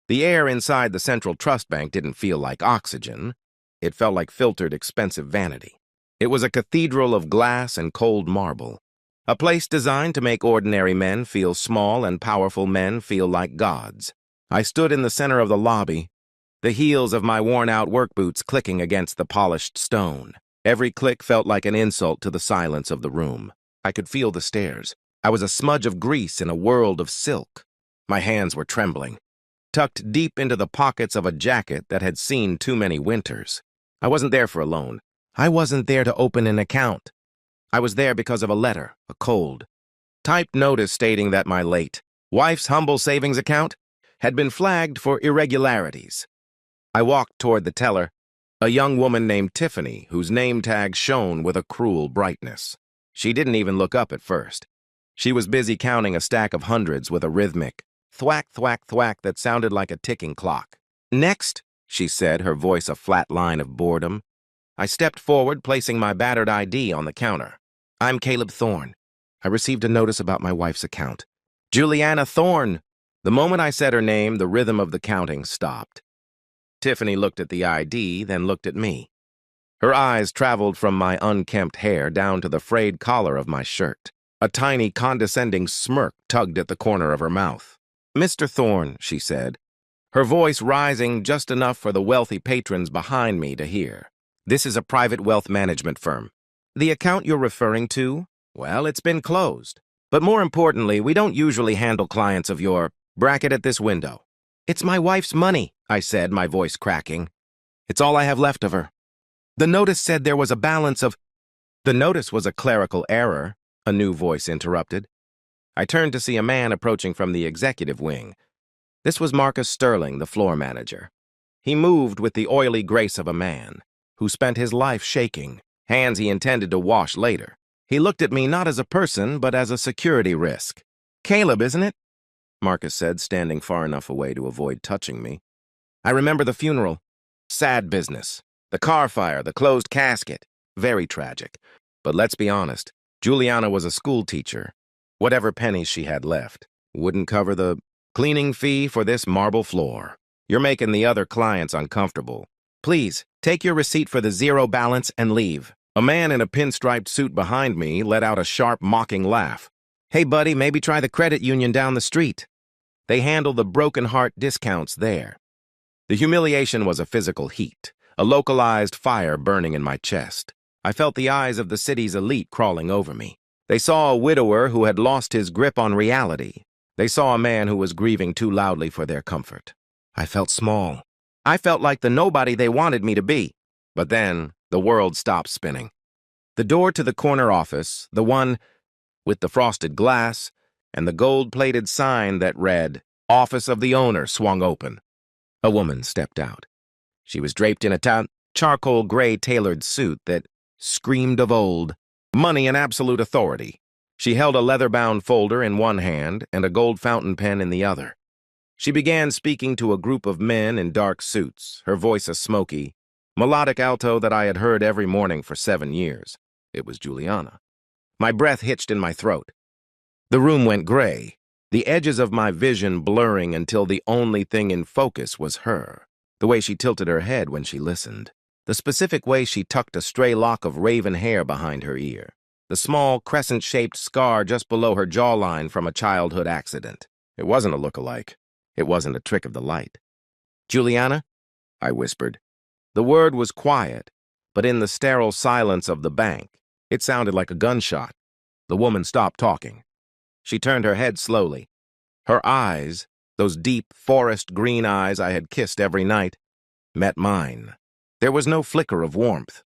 The air inside the Central Trust Bank didn't feel like oxygen. It felt like filtered, expensive vanity. It was a cathedral of glass and cold marble, a place designed to make ordinary men feel small and powerful men feel like gods. I stood in the center of the lobby, the heels of my worn-out work boots clicking against the polished stone. Every click felt like an insult to the silence of the room. I could feel the stairs. I was a smudge of grease in a world of silk. My hands were trembling, tucked deep into the pockets of a jacket that had seen too many winters. I wasn't there for a loan. I wasn't there to open an account. I was there because of a letter, a cold, typed notice stating that my late wife's humble savings account had been flagged for irregularities. I walked toward the teller, a young woman named Tiffany, whose name tag shone with a cruel brightness. She didn't even look up at first. She was busy counting a stack of hundreds with a rhythmic thwack, thwack, thwack that sounded like a ticking clock. "Next," she said, her voice a flat line of boredom. I stepped forward, placing my battered ID on the counter. "I'm Caleb Thorne. I received a notice about my wife's account." "Juliana Thorne." The moment I said her name, the rhythm of the counting stopped. Tiffany looked at the ID, then looked at me. Her eyes traveled from my unkempt hair down to the frayed collar of my shirt. A tiny, condescending smirk tugged at the corner of her mouth. "Mr. Thorne," she said, her voice rising just enough for the wealthy patrons behind me to hear. "This is a private wealth management firm. The account you're referring to, well, it's been closed. But more importantly, we don't usually handle clients of your bracket at this window." "It's my wife's money," I said, my voice cracking. "It's all I have left of her." "The notice said there was a balance of—" "The notice was a clerical error," a new voice interrupted. I turned to see a man approaching from the executive wing. This was Marcus Sterling, the floor manager. He moved with the oily grace of a man who spent his life shaking, hands he intended to wash later. He looked at me not as a person, but as a security risk. "Caleb, isn't it?" Marcus said, standing far enough away to avoid touching me. "I remember the funeral. Sad business. The car fire, the closed casket. Very tragic. But let's be honest, Juliana was a school teacher. Whatever pennies she had left wouldn't cover the cleaning fee for this marble floor. You're making the other clients uncomfortable. Please, take your receipt for the zero balance and leave." A man in a pinstriped suit behind me let out a sharp, mocking laugh. "Hey, buddy, maybe try the credit union down the street. They handle the broken heart discounts there." The humiliation was a physical heat, a localized fire burning in my chest. I felt the eyes of the city's elite crawling over me. They saw a widower who had lost his grip on reality. They saw a man who was grieving too loudly for their comfort. I felt small. I felt like the nobody they wanted me to be. But then, the world stopped spinning. The door to the corner office, the one with the frosted glass and the gold-plated sign that read, "Office of the Owner," swung open. A woman stepped out. She was draped in a charcoal gray tailored suit that screamed of old, money and absolute authority. She held a leather-bound folder in one hand and a gold fountain pen in the other. She began speaking to a group of men in dark suits, her voice a smoky, melodic alto that I had heard every morning for 7 years. It was Juliana. My breath hitched in my throat. The room went gray, the edges of my vision blurring until the only thing in focus was her, the way she tilted her head when she listened, the specific way she tucked a stray lock of raven hair behind her ear, the small crescent-shaped scar just below her jawline from a childhood accident. It wasn't a look-alike. It wasn't a trick of the light. "Juliana?" I whispered. The word was quiet, but in the sterile silence of the bank, it sounded like a gunshot. The woman stopped talking. She turned her head slowly. Her eyes, those deep forest green eyes I had kissed every night, met mine. There was no flicker of warmth,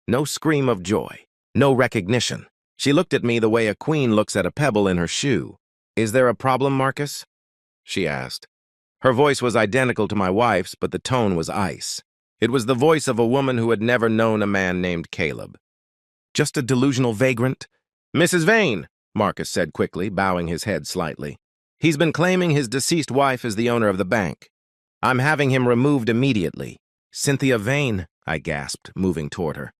no scream of joy, no recognition. She looked at me the way a queen looks at a pebble in her shoe. "Is there a problem, Marcus?" she asked. Her voice was identical to my wife's, but the tone was ice. It was the voice of a woman who had never known a man named Caleb. "Just a delusional vagrant?" "Mrs. Vane," Marcus said quickly, bowing his head slightly. "He's been claiming his deceased wife is the owner of the bank. I'm having him removed immediately." "Cynthia Vane," I gasped, moving toward her.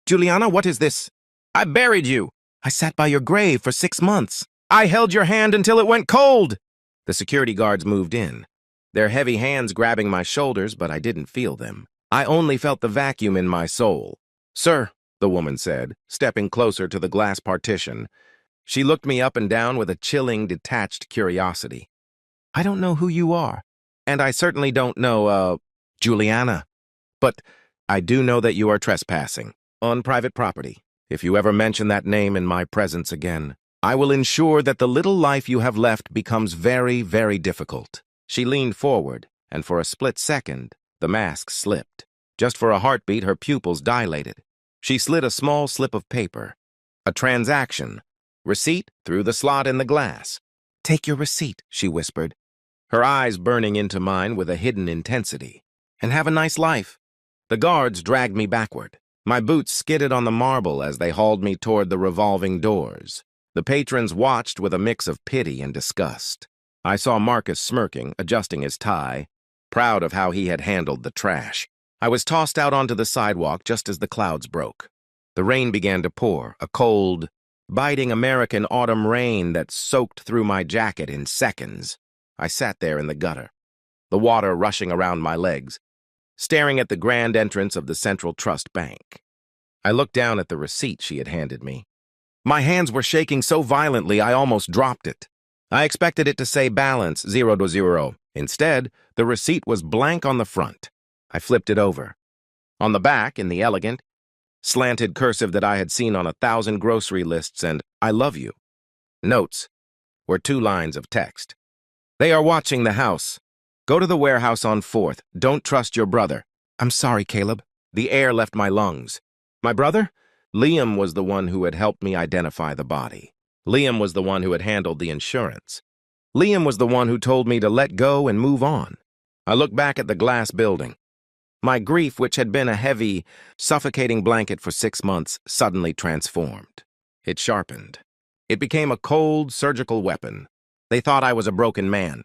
"Juliana, what is this?" "I buried you." "I sat by your grave for 6 months." "I held your hand until it went cold." The security guards moved in. their heavy hands grabbing my shoulders, but I didn't feel them. I only felt the vacuum in my soul. "Sir," the woman said, stepping closer to the glass partition. She looked me up and down with a chilling, detached curiosity. "I don't know who you are, and I certainly don't know, Juliana. But I do know that you are trespassing on private property. If you ever mention that name in my presence again, I will ensure that the little life you have left becomes very, very difficult." She leaned forward, and for a split second, the mask slipped. Just for a heartbeat, her pupils dilated. She slid a small slip of paper. "A transaction. Receipt through the slot in the glass." "Take your receipt," she whispered, her eyes burning into mine with a hidden intensity. "And have a nice life." The guards dragged me backward. My boots skidded on the marble as they hauled me toward the revolving doors. The patrons watched with a mix of pity and disgust. I saw Marcus smirking, adjusting his tie, proud of how he had handled the trash. I was tossed out onto the sidewalk just as the clouds broke. The rain began to pour, a cold, biting American autumn rain that soaked through my jacket in seconds. I sat there in the gutter, the water rushing around my legs, staring at the grand entrance of the Central Trust Bank. I looked down at the receipt she had handed me. My hands were shaking so violently I almost dropped it. I expected it to say balance 0 to 0. Instead, the receipt was blank on the front. I flipped it over. On the back, in the elegant, slanted cursive that I had seen on 1,000 grocery lists, and "I love you" notes were 2 lines of text. "They are watching the house. Go to the warehouse on 4th. Don't trust your brother." "I'm sorry, Caleb." The air left my lungs. My brother? Liam was the one who had helped me identify the body. Liam was the one who had handled the insurance. Liam was the one who told me to let go and move on. I looked back at the glass building. My grief, which had been a heavy, suffocating blanket for 6 months, suddenly transformed. It sharpened. It became a cold, surgical weapon. They thought I was a broken man.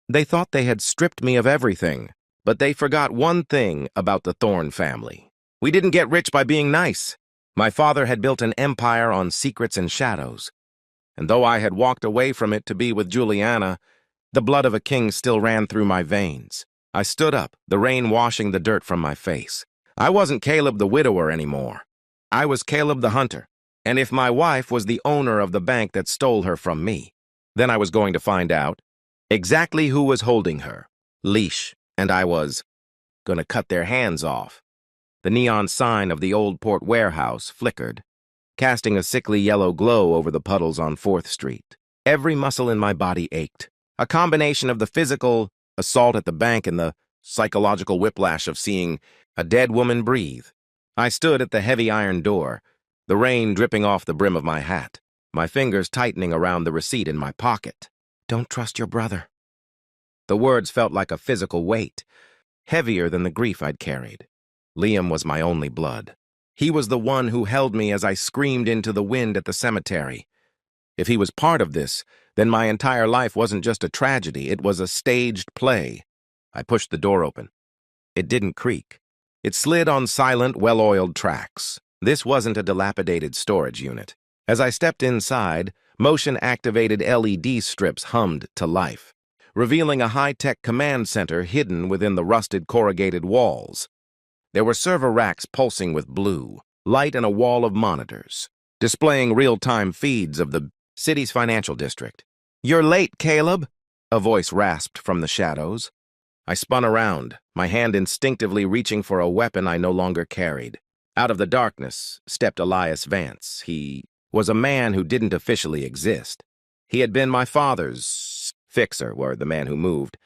They thought they had stripped me of everything, but they forgot one thing about the Thorne family. We didn't get rich by being nice. My father had built an empire on secrets and shadows. And though I had walked away from it to be with Juliana, the blood of a king still ran through my veins. I stood up, the rain washing the dirt from my face. I wasn't Caleb the widower anymore. I was Caleb the hunter. And if my wife was the owner of the bank that stole her from me, then I was going to find out exactly who was holding her leash, and I was going to cut their hands off. The neon sign of the old port warehouse flickered, casting a sickly yellow glow over the puddles on 4th Street. Every muscle in my body ached, a combination of the physical assault at the bank and the psychological whiplash of seeing a dead woman breathe. I stood at the heavy iron door, the rain dripping off the brim of my hat, my fingers tightening around the receipt in my pocket. "Don't trust your brother." The words felt like a physical weight, heavier than the grief I'd carried. Liam was my only blood. He was the one who held me as I screamed into the wind at the cemetery. If he was part of this, then my entire life wasn't just a tragedy, it was a staged play. I pushed the door open. It didn't creak. It slid on silent, well-oiled tracks. This wasn't a dilapidated storage unit. As I stepped inside, motion-activated LED strips hummed to life, revealing a high-tech command center hidden within the rusted corrugated walls. There were server racks pulsing with blue, light and a wall of monitors, displaying real-time feeds of the city's financial district. "You're late, Caleb," a voice rasped from the shadows. I spun around, my hand instinctively reaching for a weapon I no longer carried. Out of the darkness stepped Elias Vance. He was a man who didn't officially exist. He had been my father's fixer, or the man who moved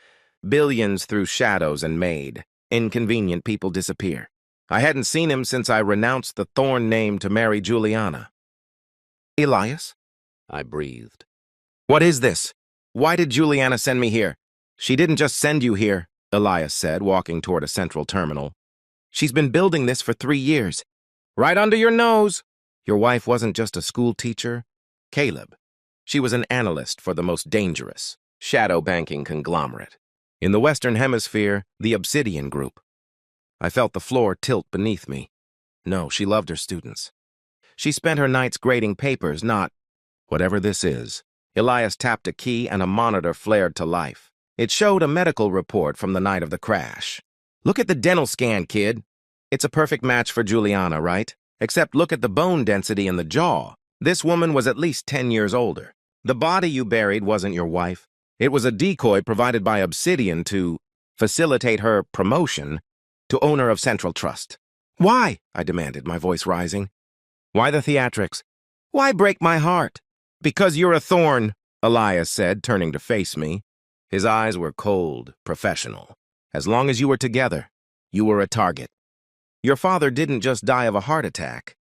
billions through shadows and made inconvenient people disappear. I hadn't seen him since I renounced the Thorne name to marry Juliana. "Elias?" I breathed. "What is this? Why did Juliana send me here?" "She didn't just send you here," Elias said, walking toward a central terminal. "She's been building this for 3 years. Right under your nose. Your wife wasn't just a school teacher, Caleb. She was an analyst for the most dangerous shadow banking conglomerate. In the Western Hemisphere, the Obsidian Group. I felt the floor tilt beneath me. No, she loved her students. She spent her nights grading papers, not whatever this is. Elias tapped a key and a monitor flared to life. It showed a medical report from the night of the crash. "Look at the dental scan, kid. It's a perfect match for Juliana, right? Except look at the bone density in the jaw. This woman was at least 10 years older. The body you buried wasn't your wife. It was a decoy provided by Obsidian to facilitate her promotion to owner of Central Trust." "Why?" I demanded, my voice rising. "Why the theatrics? Why break my heart?" "Because you're a thorn," Elias said, turning to face me. His eyes were cold, professional. "As long as you were together, you were a target. Your father didn't just die of a heart attack.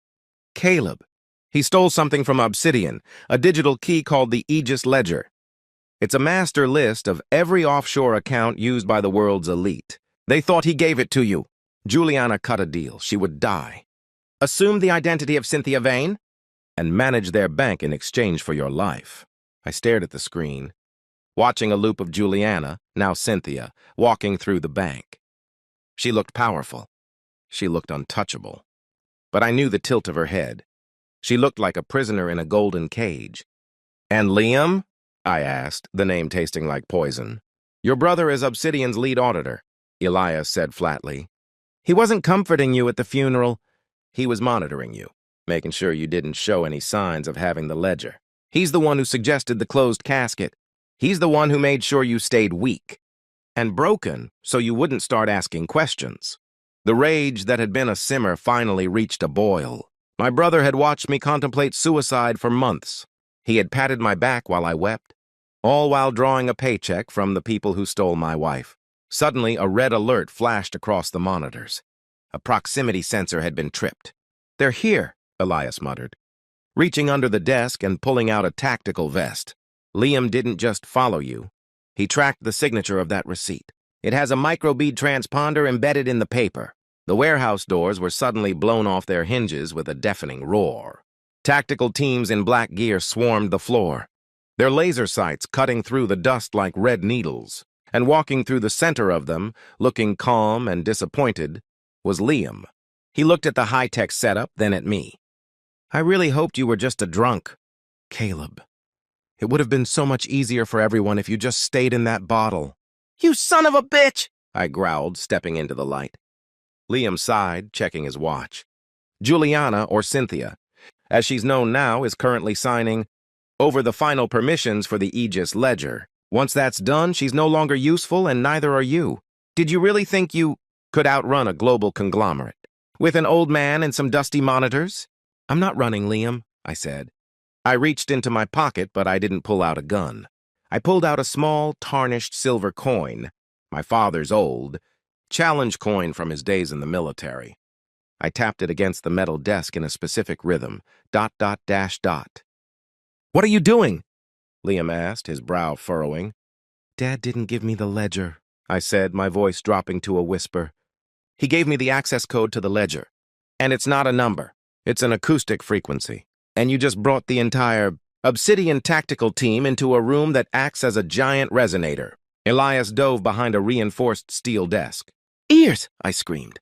Caleb. He stole something from Obsidian, a digital key called the Aegis Ledger. It's a master list of every offshore account used by the world's elite. They thought he gave it to you. Juliana cut a deal. She would die. Assume the identity of Cynthia Vane and manage their bank in exchange for your life." I stared at the screen, watching a loop of Juliana, now Cynthia, walking through the bank. She looked powerful. She looked untouchable. But I knew the tilt of her head. She looked like a prisoner in a golden cage. "And Liam?" I asked, the name tasting like poison. "Your brother is Obsidian's lead auditor," Elias said flatly. "He wasn't comforting you at the funeral. He was monitoring you, making sure you didn't show any signs of having the ledger. He's the one who suggested the closed casket. He's the one who made sure you stayed weak and broken so you wouldn't start asking questions." The rage that had been a simmer finally reached a boil. My brother had watched me contemplate suicide for months. He had patted my back while I wept, all while drawing a paycheck from the people who stole my wife. Suddenly, a red alert flashed across the monitors. A proximity sensor had been tripped. "They're here," Elias muttered, reaching under the desk and pulling out a tactical vest. "Liam didn't just follow you. He tracked the signature of that receipt. It has a microbead transponder embedded in the paper." The warehouse doors were suddenly blown off their hinges with a deafening roar. Tactical teams in black gear swarmed the floor, their laser sights cutting through the dust like red needles. And walking through the center of them, looking calm and disappointed, was Liam. He looked at the high-tech setup, then at me. "I really hoped you were just a drunk, Caleb. It would have been so much easier for everyone if you just stayed in that bottle." "You son of a bitch!" I growled, stepping into the light. Liam sighed, checking his watch. "Juliana, or Cynthia, as she's known now, is currently signing over the final permissions for the Aegis Ledger. Once that's done, she's no longer useful, and neither are you. Did you really think you could outrun a global conglomerate with an old man and some dusty monitors?" "I'm not running, Liam," I said. I reached into my pocket, but I didn't pull out a gun. I pulled out a small, tarnished silver coin, my father's old challenge coin from his days in the military. I tapped it against the metal desk in a specific rhythm, ... "What are you doing?" Liam asked, his brow furrowing. "Dad didn't give me the ledger," I said, my voice dropping to a whisper. "He gave me the access code to the ledger. And it's not a number. It's an acoustic frequency. And you just brought the entire Obsidian tactical team into a room that acts as a giant resonator." Elias dove behind a reinforced steel desk. "Ears!" I screamed.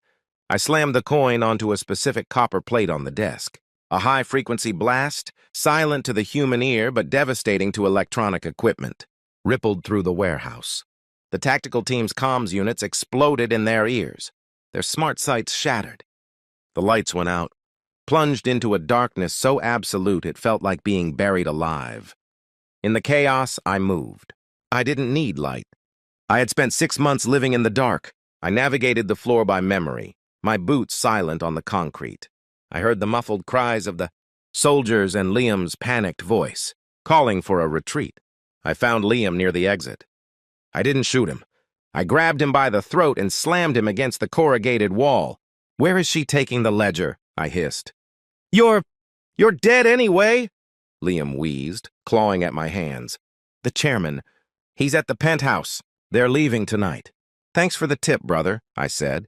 I slammed the coin onto a specific copper plate on the desk. A high-frequency blast, silent to the human ear but devastating to electronic equipment, rippled through the warehouse. The tactical team's comms units exploded in their ears. Their smart sights shattered. The lights went out, plunged into a darkness so absolute it felt like being buried alive. In the chaos, I moved. I didn't need light. I had spent 6 months living in the dark. I navigated the floor by memory, my boots silent on the concrete. I heard the muffled cries of the soldiers and Liam's panicked voice, calling for a retreat. I found Liam near the exit. I didn't shoot him. I grabbed him by the throat and slammed him against the corrugated wall. "Where is she taking the ledger?" I hissed. You're dead anyway," Liam wheezed, clawing at my hands. "The chairman. He's at the penthouse. They're leaving tonight." "Thanks for the tip, brother," I said.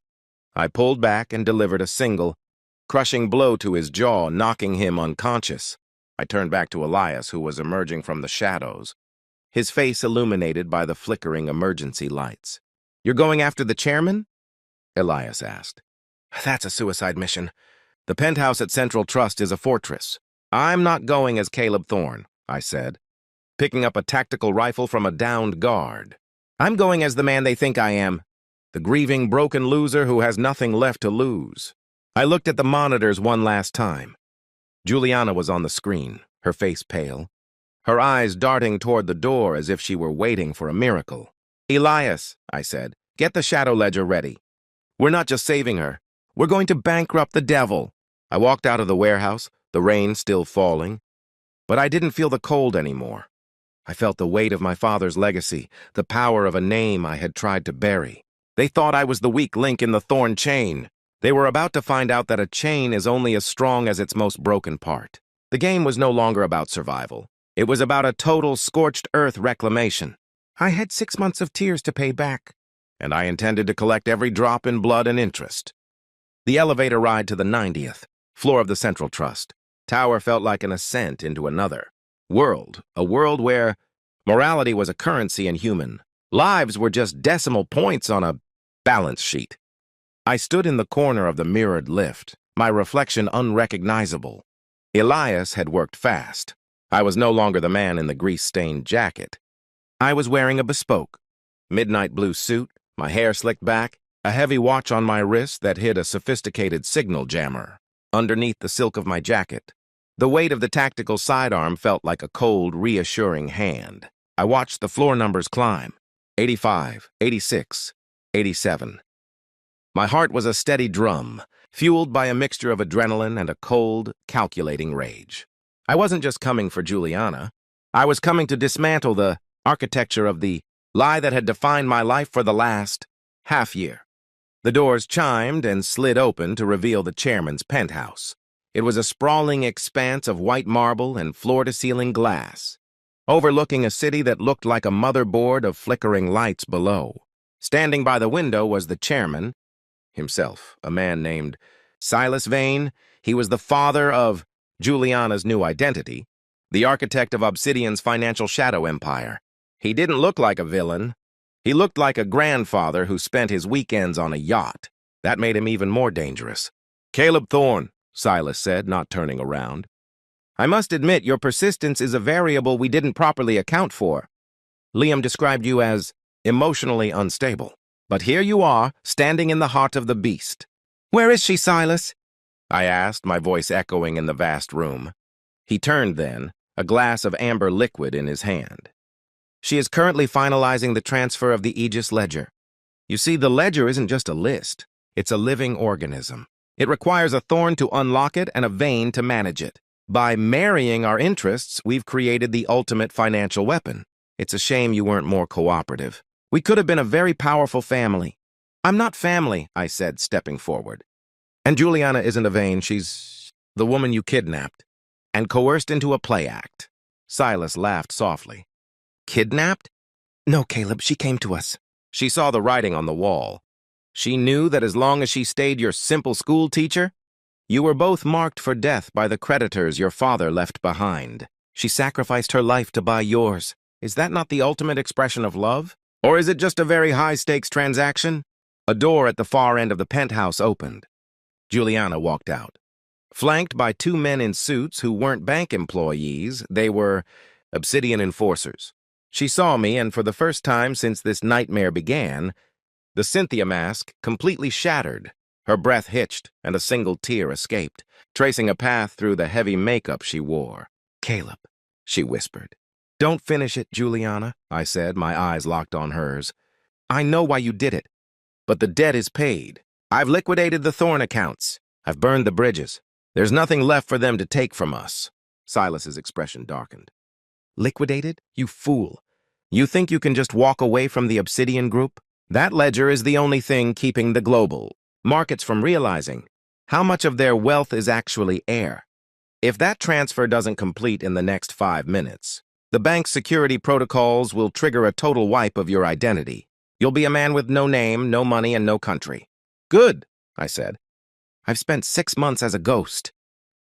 I pulled back and delivered a single, crushing blow to his jaw, knocking him unconscious. I turned back to Elias, who was emerging from the shadows, his face illuminated by the flickering emergency lights. "You're going after the chairman?" Elias asked. "That's a suicide mission. The penthouse at Central Trust is a fortress. I'm not going as Caleb Thorne," I said, picking up a tactical rifle from a downed guard. I'm going as the man they think I am, the grieving, broken loser who has nothing left to lose. I looked at the monitors one last time. Juliana was on the screen, her face pale, her eyes darting toward the door as if she were waiting for a miracle. Elias, I said, get the shadow ledger ready. We're not just saving her. We're going to bankrupt the devil. I walked out of the warehouse, the rain still falling, but I didn't feel the cold anymore. I felt the weight of my father's legacy, the power of a name I had tried to bury. They thought I was the weak link in the thorn chain. They were about to find out that a chain is only as strong as its most broken part. The game was no longer about survival. It was about a total scorched earth reclamation. I had 6 months of tears to pay back, and I intended to collect every drop in blood and interest. The elevator ride to the 90th floor of the Central Trust Tower felt like an ascent into another world, a world where morality was a currency and human lives were just decimal points on a balance sheet. I stood in the corner of the mirrored lift, my reflection unrecognizable. Elias had worked fast. I was no longer the man in the grease-stained jacket. I was wearing a bespoke, midnight blue suit, my hair slicked back, a heavy watch on my wrist that hid a sophisticated signal jammer. Underneath the silk of my jacket, the weight of the tactical sidearm felt like a cold, reassuring hand. I watched the floor numbers climb. 85, 86, 87. My heart was a steady drum, fueled by a mixture of adrenaline and a cold, calculating rage. I wasn't just coming for Juliana. I was coming to dismantle the architecture of the lie that had defined my life for the last half-year. The doors chimed and slid open to reveal the chairman's penthouse. It was a sprawling expanse of white marble and floor-to-ceiling glass, overlooking a city that looked like a motherboard of flickering lights below. Standing by the window was the chairman himself, a man named Silas Vane. He was the father of Juliana's new identity, the architect of Obsidian's financial shadow empire. He didn't look like a villain. He looked like a grandfather who spent his weekends on a yacht. That made him even more dangerous. "Caleb Thorne," Silas said, not turning around. "I must admit your persistence is a variable we didn't properly account for. Liam described you as emotionally unstable. But here you are, standing in the heart of the beast." "Where is she, Silas?" I asked, my voice echoing in the vast room. He turned then, a glass of amber liquid in his hand. "She is currently finalizing the transfer of the Aegis ledger. You see, the ledger isn't just a list. It's a living organism. It requires a thorn to unlock it and a vein to manage it. By marrying our interests, we've created the ultimate financial weapon. It's a shame you weren't more cooperative. We could have been a very powerful family." "I'm not family," I said, stepping forward. "And Juliana isn't a vein. She's the woman you kidnapped and coerced into a play act." Silas laughed softly. "Kidnapped? No, Caleb, she came to us. She saw the writing on the wall. She knew that as long as she stayed your simple school teacher, you were both marked for death by the creditors your father left behind. She sacrificed her life to buy yours. Is that not the ultimate expression of love? Or is it just a very high-stakes transaction?" A door at the far end of the penthouse opened. Juliana walked out. Flanked by 2 men in suits who weren't bank employees, they were Obsidian enforcers. She saw me, and for the first time since this nightmare began, the Cynthia mask completely shattered. Her breath hitched, and a single tear escaped, tracing a path through the heavy makeup she wore. "Caleb," she whispered. "Don't finish it, Juliana," I said, my eyes locked on hers. "I know why you did it, but the debt is paid. I've liquidated the Thorn accounts. I've burned the bridges. There's nothing left for them to take from us." Silas's expression darkened. "Liquidated? You fool. You think you can just walk away from the Obsidian Group? That ledger is the only thing keeping the global markets from realizing how much of their wealth is actually air. If that transfer doesn't complete in the next 5 minutes, the bank's security protocols will trigger a total wipe of your identity. You'll be a man with no name, no money, and no country." "Good," I said. "I've spent 6 months as a ghost.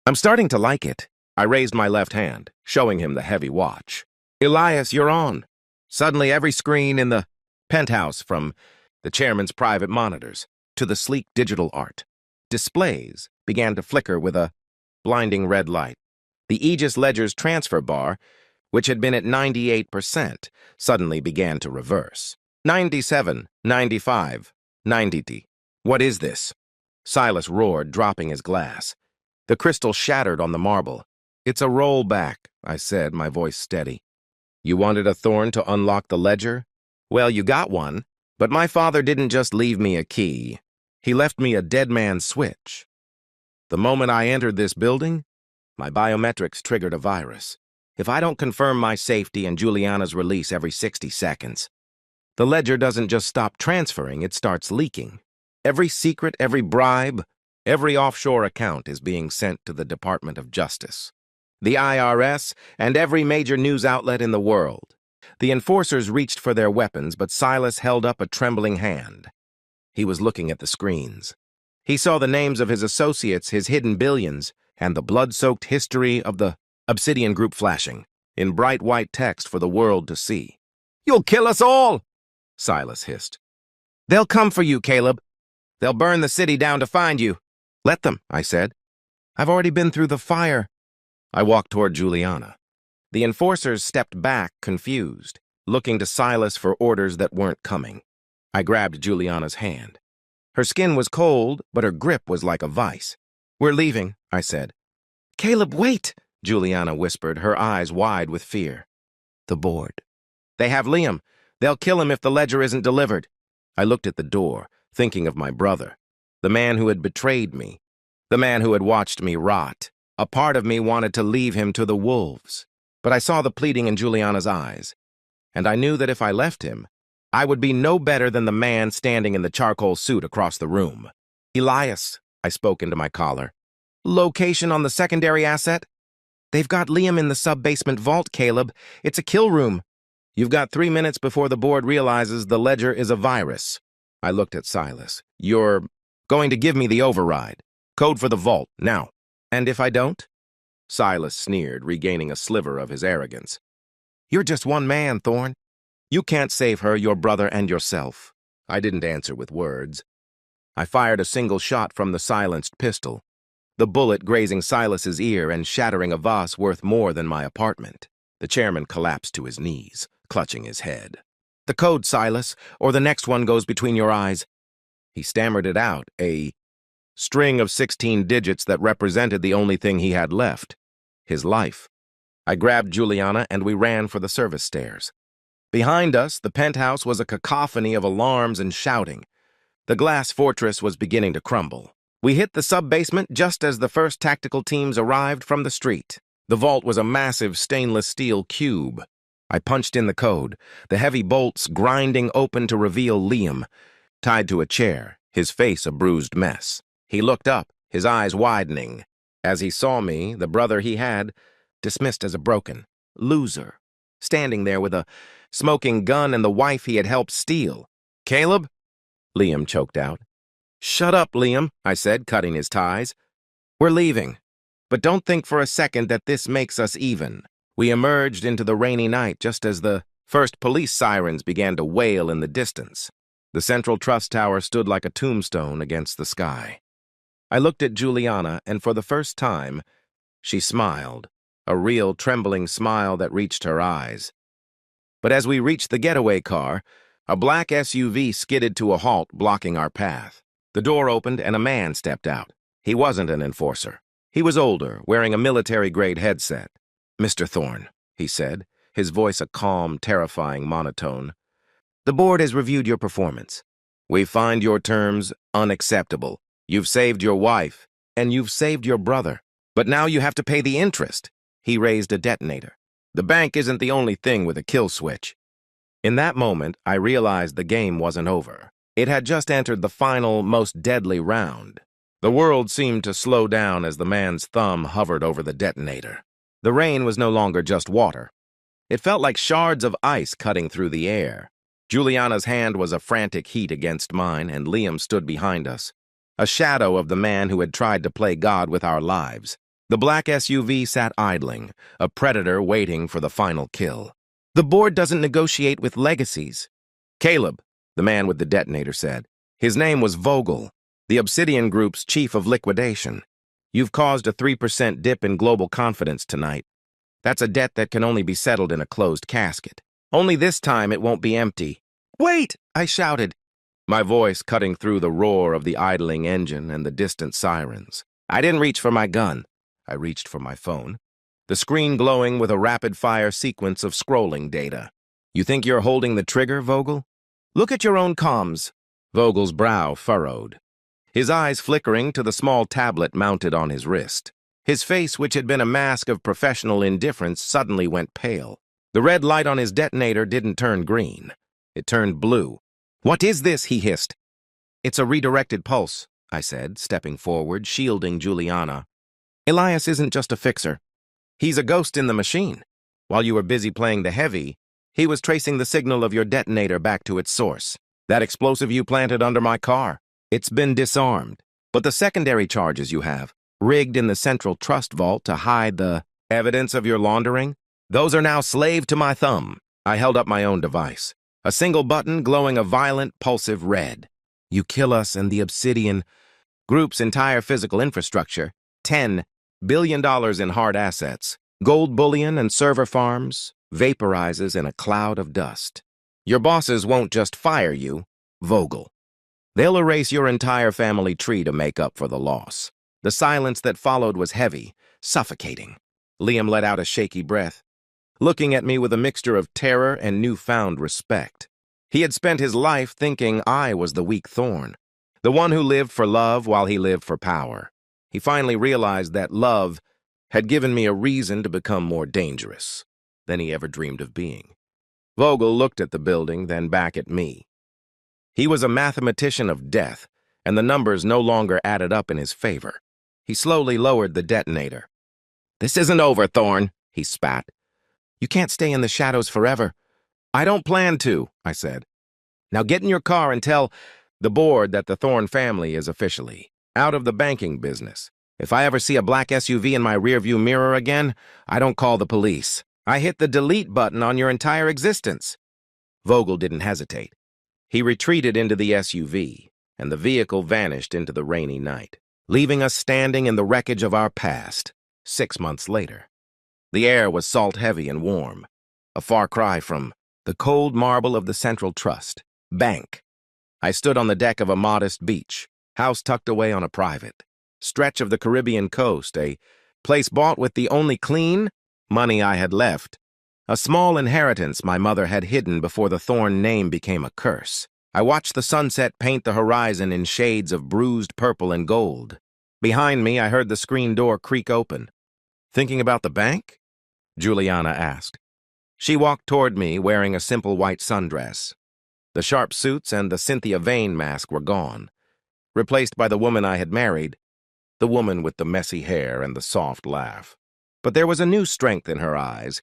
I'm starting to like it." I raised my left hand, showing him the heavy watch. "Elias, you're on." Suddenly, every screen in the penthouse, from the chairman's private monitors to the sleek digital art displays, began to flicker with a blinding red light. The Aegis Ledger's transfer bar, which had been at 98%, suddenly began to reverse. 97, 95, 90. What is this? Silas roared, dropping his glass. The crystal shattered on the marble. It's a rollback, I said, my voice steady. You wanted a thorn to unlock the ledger? Well, you got one, but my father didn't just leave me a key. He left me a dead man's switch. The moment I entered this building, my biometrics triggered a virus. If I don't confirm my safety and Juliana's release every 60 seconds, the ledger doesn't just stop transferring, it starts leaking. Every secret, every bribe, every offshore account is being sent to the Department of Justice, the IRS, and every major news outlet in the world. The enforcers reached for their weapons, but Silas held up a trembling hand. He was looking at the screens. He saw the names of his associates, his hidden billions, and the blood-soaked history of the Obsidian Group flashing, in bright white text for the world to see. "You'll kill us all!" Silas hissed. "They'll come for you, Caleb. They'll burn the city down to find you." "Let them," I said. "I've already been through the fire." I walked toward Juliana. The enforcers stepped back, confused, looking to Silas for orders that weren't coming. I grabbed Juliana's hand. Her skin was cold, but her grip was like a vice. "We're leaving," I said. "Caleb, wait," Juliana whispered, her eyes wide with fear. "The board. They have Liam. They'll kill him if the ledger isn't delivered." I looked at the door, thinking of my brother, the man who had betrayed me, the man who had watched me rot. A part of me wanted to leave him to the wolves, but I saw the pleading in Juliana's eyes, and I knew that if I left him, I would be no better than the man standing in the charcoal suit across the room. "Elias," I spoke into my collar. "Location on the secondary asset?" "They've got Liam in the sub-basement vault, Caleb. It's a kill room." "You've got 3 minutes before the board realizes the ledger is a virus." I looked at Silas. "You're going to give me the override. Code for the vault, now." "And if I don't?" Silas sneered, regaining a sliver of his arrogance. "You're just one man, Thorn. You can't save her, your brother, and yourself." I didn't answer with words. I fired a single shot from the silenced pistol, the bullet grazing Silas's ear and shattering a vase worth more than my apartment. The chairman collapsed to his knees, clutching his head. "The code, Silas, or the next one goes between your eyes." He stammered it out, a string of 16 digits that represented the only thing he had left, his life. I grabbed Juliana and we ran for the service stairs. Behind us, the penthouse was a cacophony of alarms and shouting. The glass fortress was beginning to crumble. We hit the sub-basement just as the first tactical teams arrived from the street. The vault was a massive stainless steel cube. I punched in the code, the heavy bolts grinding open to reveal Liam, tied to a chair, his face a bruised mess. He looked up, his eyes widening. As he saw me, the brother he had, dismissed as a broken loser, standing there with a smoking gun and the wife he had helped steal. "Caleb?" Liam choked out. "Shut up, Liam," I said, cutting his ties. "We're leaving. But don't think for a second that this makes us even." We emerged into the rainy night just as the first police sirens began to wail in the distance. The Central Trust Tower stood like a tombstone against the sky. I looked at Juliana, and for the first time, she smiled, a real trembling smile that reached her eyes. But as we reached the getaway car, a black SUV skidded to a halt, blocking our path. The door opened and a man stepped out. He wasn't an enforcer. He was older, wearing a military-grade headset. "Mr. Thorne," he said, his voice a calm, terrifying monotone. "The board has reviewed your performance. We find your terms unacceptable. You've saved your wife, and you've saved your brother. But now you have to pay the interest." He raised a detonator. "The bank isn't the only thing with a kill switch." In that moment, I realized the game wasn't over. It had just entered the final, most deadly round. The world seemed to slow down as the man's thumb hovered over the detonator. The rain was no longer just water. It felt like shards of ice cutting through the air. Juliana's hand was a frantic heat against mine, and Liam stood behind us, a shadow of the man who had tried to play God with our lives. The black SUV sat idling, a predator waiting for the final kill. "The board doesn't negotiate with legacies." "Caleb," the man with the detonator said. His name was Vogel, the Obsidian Group's chief of liquidation. "You've caused a 3% dip in global confidence tonight. That's a debt that can only be settled in a closed casket. Only this time it won't be empty." Wait! I shouted, my voice cutting through the roar of the idling engine and the distant sirens. I didn't reach for my gun. I reached for my phone, the screen glowing with a rapid-fire sequence of scrolling data. You think you're holding the trigger, Vogel? Look at your own comms. Vogel's brow furrowed, his eyes flickering to the small tablet mounted on his wrist. His face, which had been a mask of professional indifference, suddenly went pale. The red light on his detonator didn't turn green. It turned blue. What is this? He hissed. It's a redirected pulse, I said, stepping forward, shielding Juliana. Elias isn't just a fixer. He's a ghost in the machine. While you were busy playing the heavy, he was tracing the signal of your detonator back to its source. That explosive you planted under my car, it's been disarmed. But the secondary charges you have, rigged in the central trust vault to hide the evidence of your laundering, those are now slave to my thumb. I held up my own device, a single button glowing a violent, pulsive red. You kill us and the Obsidian Group's entire physical infrastructure, $10 billion in hard assets, gold bullion and server farms, vaporizes in a cloud of dust. Your bosses won't just fire you, Vogel. They'll erase your entire family tree to make up for the loss. The silence that followed was heavy, suffocating. Liam let out a shaky breath, looking at me with a mixture of terror and newfound respect. He had spent his life thinking I was the weak thorn, the one who lived for love while he lived for power. He finally realized that love had given me a reason to become more dangerous than he ever dreamed of being. Vogel looked at the building, then back at me. He was a mathematician of death, and the numbers no longer added up in his favor. He slowly lowered the detonator. This isn't over, Thorn, he spat. You can't stay in the shadows forever. I don't plan to, I said. Now get in your car and tell the board that the Thorn family is officially out of the banking business. If I ever see a black SUV in my rearview mirror again, I don't call the police. I hit the delete button on your entire existence. Vogel didn't hesitate. He retreated into the SUV, and the vehicle vanished into the rainy night, leaving us standing in the wreckage of our past, 6 months later. The air was salt-heavy and warm, a far cry from the cold marble of the Central Trust Bank. I stood on the deck of a modest beach, house tucked away on a private stretch of the Caribbean coast, a place bought with the only clean money I had left, a small inheritance my mother had hidden before the Thorn name became a curse. I watched the sunset paint the horizon in shades of bruised purple and gold. Behind me, I heard the screen door creak open. Thinking about the bank? Juliana asked. She walked toward me wearing a simple white sundress. The sharp suits and the Cynthia Vane mask were gone, replaced by the woman I had married, the woman with the messy hair and the soft laugh. But there was a new strength in her eyes,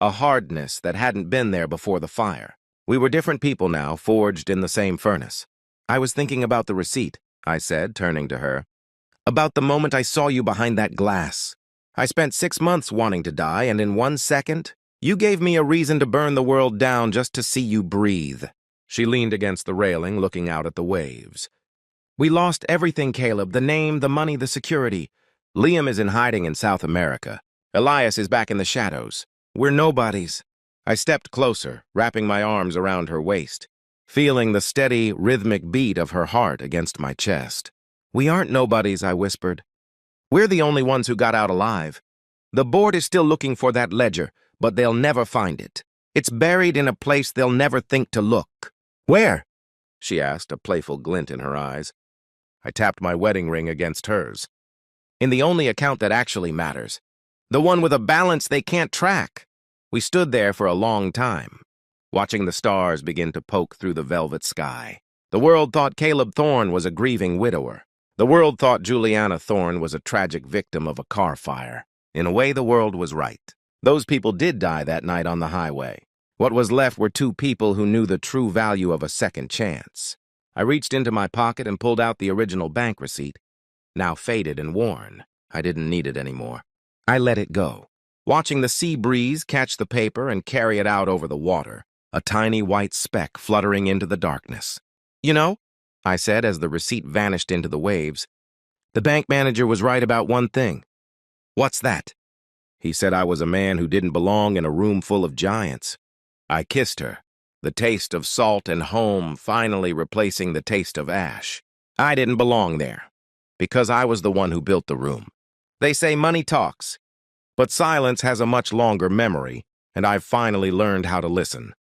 a hardness that hadn't been there before the fire. We were different people now, forged in the same furnace. I was thinking about the receipt, I said, turning to her. About the moment I saw you behind that glass. I spent 6 months wanting to die, and in 1 second, you gave me a reason to burn the world down just to see you breathe. She leaned against the railing, looking out at the waves. We lost everything, Caleb, the name, the money, the security. Liam is in hiding in South America. Elias is back in the shadows. We're nobodies. I stepped closer, wrapping my arms around her waist, feeling the steady, rhythmic beat of her heart against my chest. We aren't nobodies, I whispered. We're the only ones who got out alive. The board is still looking for that ledger, but they'll never find it. It's buried in a place they'll never think to look. Where? She asked, a playful glint in her eyes. I tapped my wedding ring against hers. In the only account that actually matters. The one with a balance they can't track. We stood there for a long time, watching the stars begin to poke through the velvet sky. The world thought Caleb Thorn was a grieving widower. The world thought Juliana Thorn was a tragic victim of a car fire. In a way, the world was right. Those people did die that night on the highway. What was left were 2 people who knew the true value of a second chance. I reached into my pocket and pulled out the original bank receipt, now faded and worn. I didn't need it anymore. I let it go, watching the sea breeze catch the paper and carry it out over the water, a tiny white speck fluttering into the darkness. You know, I said as the receipt vanished into the waves, the bank manager was right about one thing. What's that? He said I was a man who didn't belong in a room full of giants. I kissed her, the taste of salt and home finally replacing the taste of ash. I didn't belong there, because I was the one who built the room. They say money talks, but silence has a much longer memory, and I've finally learned how to listen.